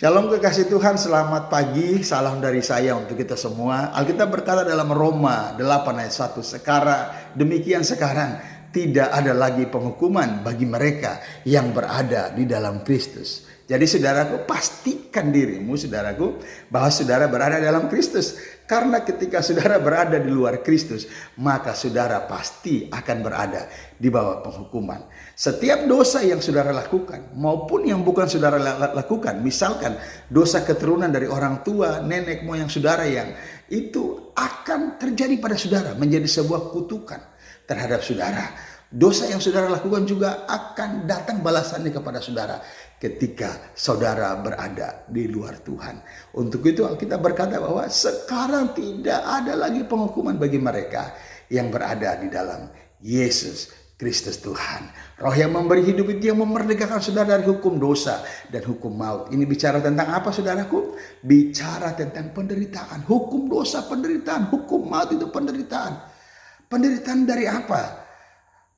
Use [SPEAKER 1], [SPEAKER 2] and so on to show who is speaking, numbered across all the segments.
[SPEAKER 1] Shalom kekasih Tuhan, selamat pagi, salam dari saya untuk kita semua. Alkitab berkata dalam Roma 8 ayat 1, sekarang tidak ada lagi penghukuman bagi mereka yang berada di dalam Kristus. Jadi saudaraku, pastikan dirimu saudaraku bahwa saudara berada dalam Kristus. Karena ketika saudara berada di luar Kristus, maka saudara pasti akan berada di bawah penghukuman. Setiap dosa yang saudara lakukan maupun yang bukan saudara lakukan, misalkan dosa keturunan dari orang tua, nenek moyang saudara, yang itu akan terjadi pada saudara, menjadi sebuah kutukan terhadap saudara. Dosa yang saudara lakukan juga akan datang balasannya kepada saudara ketika saudara berada di luar Tuhan. Untuk itu Alkitab berkata bahwa sekarang tidak ada lagi penghukuman bagi mereka yang berada di dalam Yesus Kristus Tuhan. Roh yang memberi hidup itu yang memerdekakan saudara dari hukum dosa dan hukum maut. Ini bicara tentang apa saudaraku? Bicara tentang penderitaan. Hukum dosa penderitaan, hukum maut itu penderitaan. Penderitaan dari apa?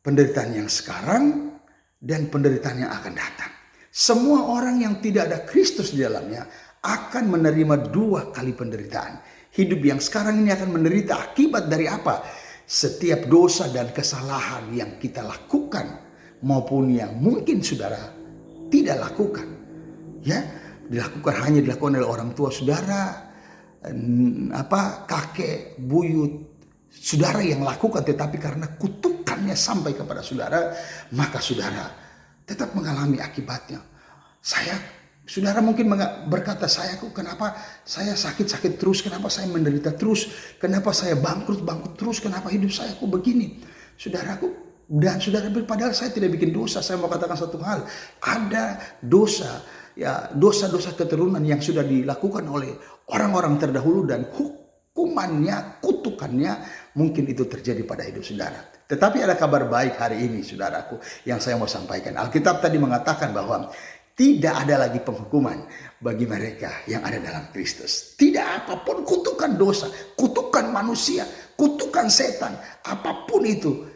[SPEAKER 1] Penderitaan yang sekarang dan penderitaan yang akan datang. Semua orang yang tidak ada Kristus di dalamnya akan menerima dua kali penderitaan. Hidup yang sekarang ini akan menderita akibat dari apa? Setiap dosa dan kesalahan yang kita lakukan maupun yang mungkin saudara tidak lakukan. Ya, hanya dilakukan oleh orang tua saudara, kakek, buyut, saudara yang lakukan, tetapi karena kutukannya sampai kepada saudara, maka saudara tetap mengalami akibatnya. Saudara mungkin berkata, kenapa saya sakit-sakit terus, kenapa saya menderita terus, kenapa saya bangkrut terus, kenapa hidup saya kok begini. Saudara, padahal saya tidak bikin dosa. Saya mau katakan satu hal, ada dosa, dosa-dosa keturunan yang sudah dilakukan oleh orang-orang terdahulu, dan hukumannya, kutukannya mungkin itu terjadi pada hidup saudara. Tetapi ada kabar baik hari ini saudaraku yang saya mau sampaikan. Alkitab tadi mengatakan bahwa tidak ada lagi penghukuman bagi mereka yang ada dalam Kristus. Tidak, apapun kutukan dosa, kutukan manusia, kutukan setan, apapun itu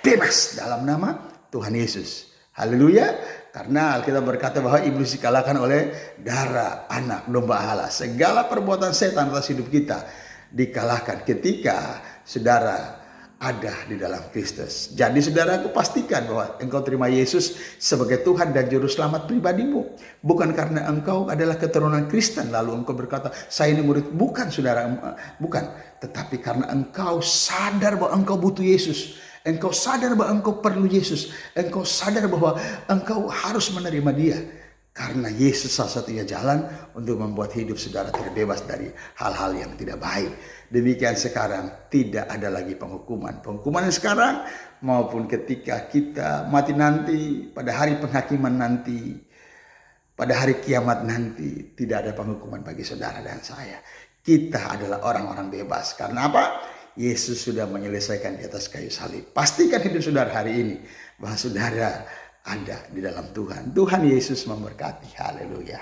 [SPEAKER 1] bebas dalam nama Tuhan Yesus. Haleluya. Karena Alkitab berkata bahwa iblis dikalahkan oleh darah anak domba Allah. Segala perbuatan setan atas hidup kita dikalahkan ketika saudara ada di dalam Kristus. Jadi saudaraku, pastikan bahwa engkau terima Yesus sebagai Tuhan dan Juru Selamat pribadimu. Bukan karena engkau adalah keturunan Kristen lalu engkau berkata, saya ini murid. Bukan saudara, bukan. Tetapi karena engkau sadar bahwa engkau butuh Yesus. Engkau sadar bahwa engkau perlu Yesus. Engkau sadar bahwa engkau harus menerima Dia. Karena Yesus salah satunya jalan untuk membuat hidup saudara terbebas dari hal-hal yang tidak baik. Demikian sekarang tidak ada lagi penghukuman. Penghukuman yang sekarang maupun ketika kita mati nanti, pada hari penghakiman nanti, pada hari kiamat nanti, tidak ada penghukuman bagi saudara dan saya. Kita adalah orang-orang bebas. Karena apa? Yesus sudah menyelesaikan di atas kayu salib. Pastikan hidup saudara hari ini bahwa saudara ada di dalam Tuhan. Tuhan Yesus memberkati. Haleluya.